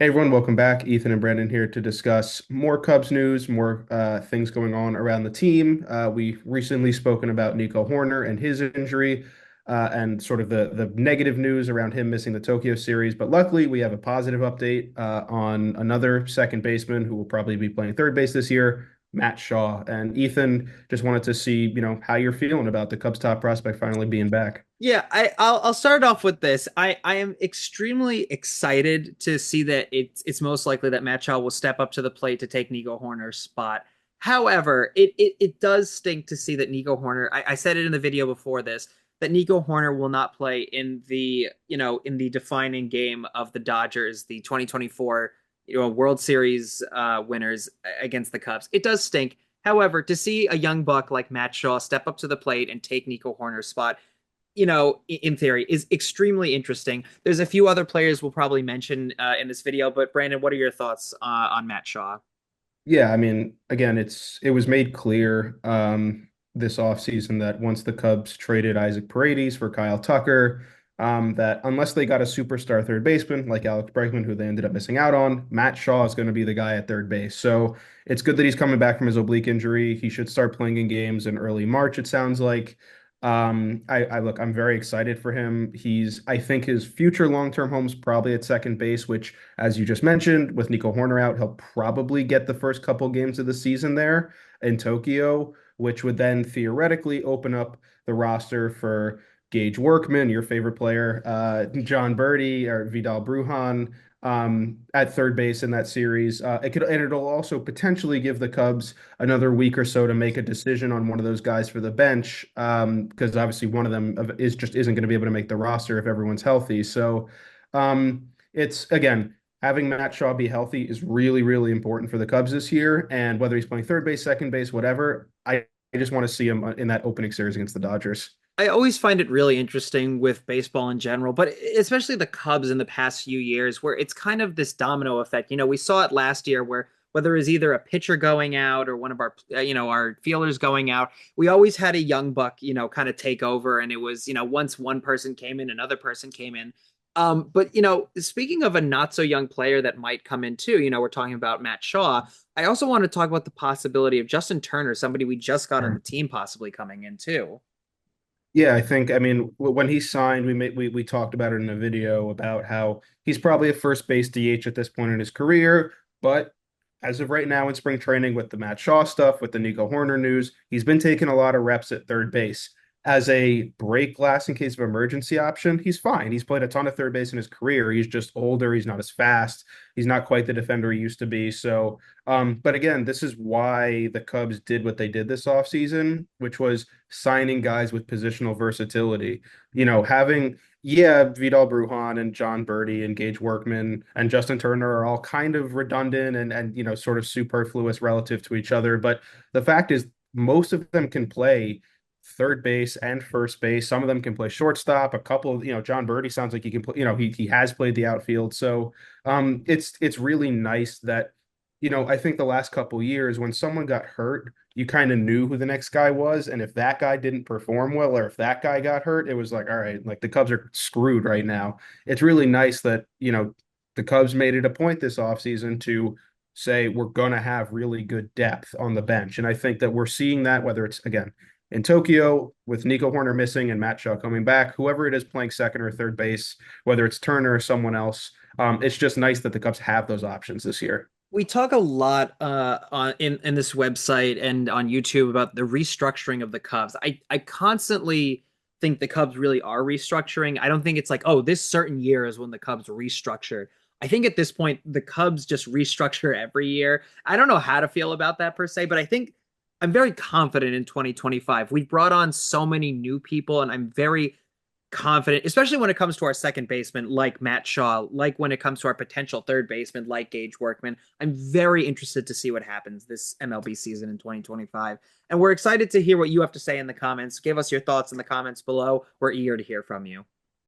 Hey everyone, welcome back. Ethan and Brandon here to discuss more Cubs news, more things going on around the team. We recently spoken about Nico Horner and his injury, and sort of the negative news around him missing the Tokyo series. But luckily, we have a positive update on another second baseman who will probably be playing third base this year, Matt Shaw. And Ethan, just wanted to see, how you're feeling about the Cubs top prospect finally being back. Yeah, I'll start off with this. I am extremely excited to see that it's most likely that Matt Shaw will step up to the plate to take Nico Horner's spot. However, it does stink to see that Nico Horner. I said it in the video before this that Nico Horner will not play in the defining game of the Dodgers, the 2024 World Series winners against the Cubs. It does stink. However, to see a young buck like Matt Shaw step up to the plate and take Nico Horner's spot, in theory, is extremely interesting. There's a few other players we'll probably mention in this video, but Brandon, what are your thoughts on Matt Shaw? Yeah, I mean, again, it was made clear this offseason that once the Cubs traded Isaac Paredes for Kyle Tucker, that unless they got a superstar third baseman like Alex Bregman, who they ended up missing out on, Matt Shaw is going to be the guy at third base. So it's good that he's coming back from his oblique injury. He should start playing in games in early March, it sounds like. I'm very excited for him. I think his future long-term home is probably at second base, which, as you just mentioned, with Nico Horner out, he'll probably get the first couple games of the season there in Tokyo, which would then theoretically open up the roster for Gage Workman, your favorite player, John Birdie or Vidal Brujan, at third base in that series. And it'll also potentially give the Cubs another week or so to make a decision on one of those guys for the bench, because obviously one of them isn't going to be able to make the roster if everyone's healthy. So, it's again, having Matt Shaw be healthy is really, really important for the Cubs this year. And whether he's playing third base, second base, whatever, I just want to see him in that opening series against the Dodgers. I always find it really interesting with baseball in general, but especially the Cubs in the past few years, where it's kind of this domino effect. We saw it last year where whether it was either a pitcher going out or one of our fielders going out, we always had a young buck, kind of take over. And it was, once one person came in, another person came in. But speaking of a not so young player that might come in too, we're talking about Matt Shaw. I also want to talk about the possibility of Justin Turner, somebody we just got on the team, possibly coming in too. Yeah, I mean, when he signed, we talked about it in a video about how he's probably a first base DH at this point in his career, but as of right now in spring training with the Matt Shaw stuff, with the Nico Horner news, he's been taking a lot of reps at third base. As a break glass in case of emergency option, he's fine. He's played a ton of third base in his career. He's just older. He's not as fast. He's not quite the defender he used to be. So, but again, this is why the Cubs did what they did this offseason, which was signing guys with positional versatility. Yeah, Vidal Brujan and John Birdie and Gage Workman and Justin Turner are all kind of redundant and sort of superfluous relative to each other. But the fact is, most of them can play third base and first base. Some of them can play shortstop. A couple, John Birdie sounds like he can play, he has played the outfield. So it's really nice that, I think the last couple years when someone got hurt, you kind of knew who the next guy was. And if that guy didn't perform well, or if that guy got hurt, it was like, all right, like the Cubs are screwed right now. It's really nice that, the Cubs made it a point this offseason to say we're going to have really good depth on the bench. And I think that we're seeing that, whether it's again in Tokyo with Nico Horner missing and Matt Shaw coming back, whoever it is playing second or third base, whether it's Turner or someone else, it's just nice that the Cubs have those options this year. We talk a lot in this website and on YouTube about the restructuring of the Cubs. I constantly think the Cubs really are restructuring. I don't think it's like, oh, this certain year is when the Cubs restructure. I think at this point the Cubs just restructure every year. I don't know how to feel about that per se, but I think I'm very confident in 2025. We've brought on so many new people, and I'm very confident, especially when it comes to our second baseman like Matt Shaw, like when it comes to our potential third baseman like Gage Workman. I'm very interested to see what happens this MLB season in 2025. And we're excited to hear what you have to say in the comments. Give us your thoughts in the comments below. We're eager to hear from you.